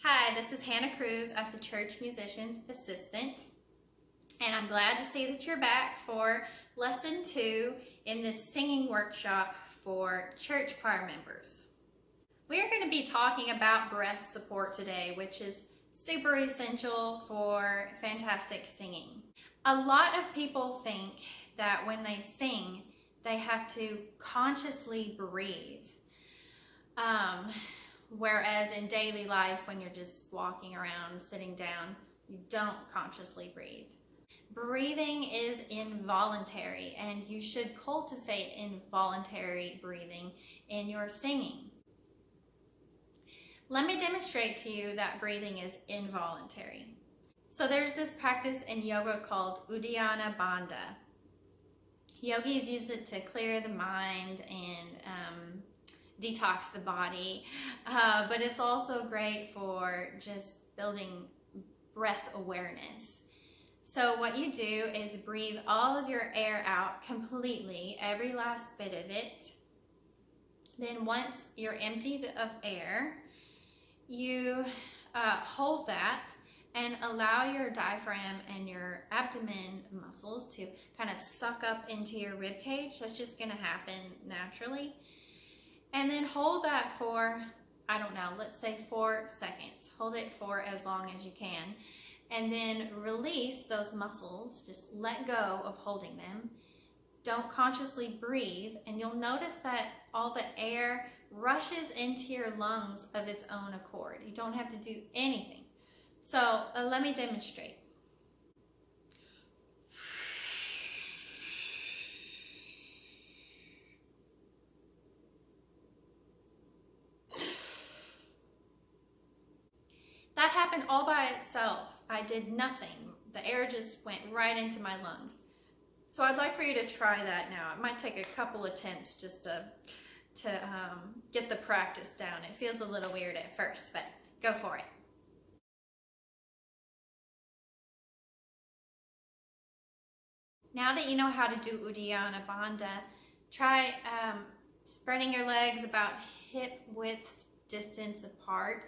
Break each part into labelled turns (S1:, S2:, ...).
S1: Hi, this is Hannah Cruz at the Church Musician's Assistant, and I'm glad to see that you're back for Lesson 2 in this singing workshop for church choir members. We are going to be talking about breath support today, which is super essential for fantastic singing. A lot of people think that when they sing, they have to consciously breathe. Whereas in daily life, when you're just walking around, sitting down, you don't consciously breathe. Breathing is involuntary, and you should cultivate involuntary breathing in your singing. Let me demonstrate to you that breathing is involuntary. So there's this practice in yoga called Uddiyana Bandha. Yogis use it to clear the mind and detox the body, but it's also great for just building breath awareness. So what you do is breathe all of your air out completely, every last bit of it. Then once you're emptied of air, you hold that and allow your diaphragm and your abdomen muscles to kind of suck up into your rib cage. That's just going to happen naturally. And then hold that for, I don't know, let's say 4 seconds. Hold it for as long as you can. And then release those muscles. Just let go of holding them. Don't consciously breathe. And you'll notice that all the air rushes into your lungs of its own accord. You don't have to do anything. So let me demonstrate. That happened all by itself. I did nothing. The air just went right into my lungs. So I'd like for you to try that now. It might take a couple attempts just to get the practice down. It feels a little weird at first, but go for it. Now that you know how to do Uddiyana Bandha, try spreading your legs about hip width distance apart,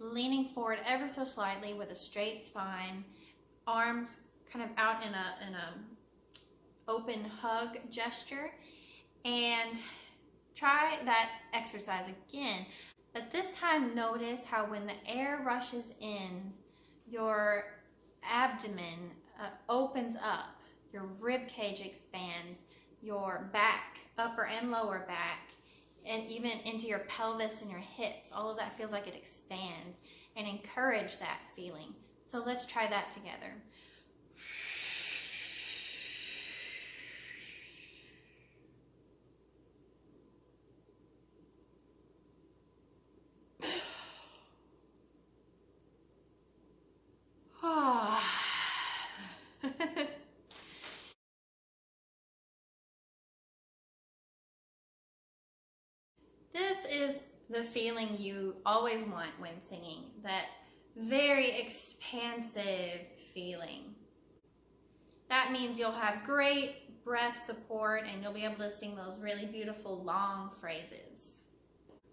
S1: leaning forward ever so slightly with a straight spine, arms kind of out in a open hug gesture, and try that exercise again. But this time notice how when the air rushes in, your abdomen opens up, your rib cage expands, your back, upper and lower back, and even into your pelvis and your hips. All of that feels like it expands, and encourage that feeling. So let's try that together. This is the feeling you always want when singing, that very expansive feeling. That means you'll have great breath support and you'll be able to sing those really beautiful long phrases.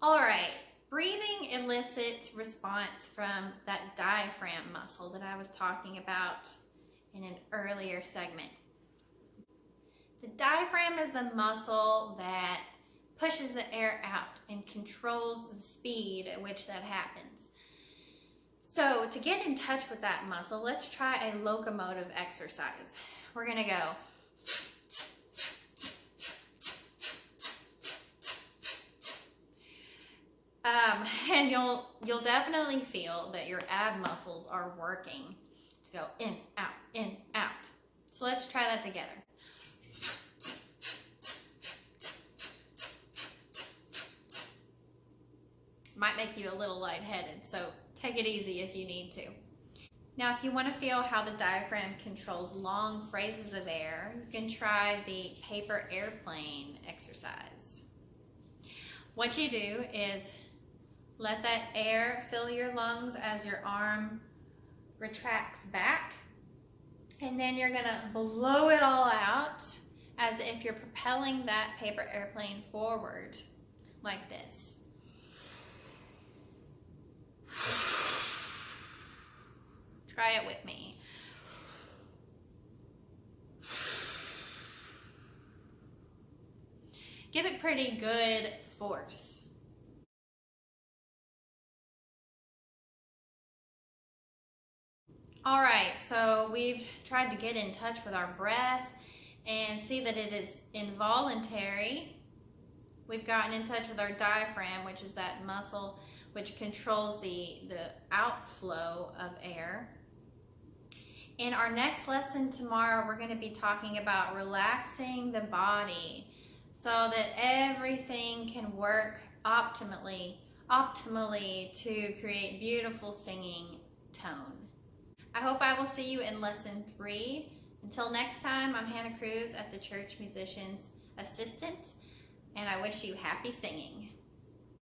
S1: All right, breathing elicits response from that diaphragm muscle that I was talking about in an earlier segment. The diaphragm is the muscle that pushes the air out and controls the speed at which that happens. So to get in touch with that muscle, let's try a locomotive exercise. We're going to go. And you'll definitely feel that your ab muscles are working to go in, out. So let's try that together. Might make you a little lightheaded, so take it easy if you need to. Now, if you want to feel how the diaphragm controls long phrases of air, you can try the paper airplane exercise. What you do is let that air fill your lungs as your arm retracts back, and then you're going to blow it all out as if you're propelling that paper airplane forward like this. Try it with me. Give it pretty good force. All right, so we've tried to get in touch with our breath and see that it is involuntary. We've gotten in touch with our diaphragm, which is that muscle which controls the outflow of air. In our next lesson tomorrow, we're going to be talking about relaxing the body so that everything can work optimally to create beautiful singing tone. I hope I will see you in lesson 3. Until next time, I'm Hannah Cruz at the Church Musician's Assistant, and I wish you happy singing.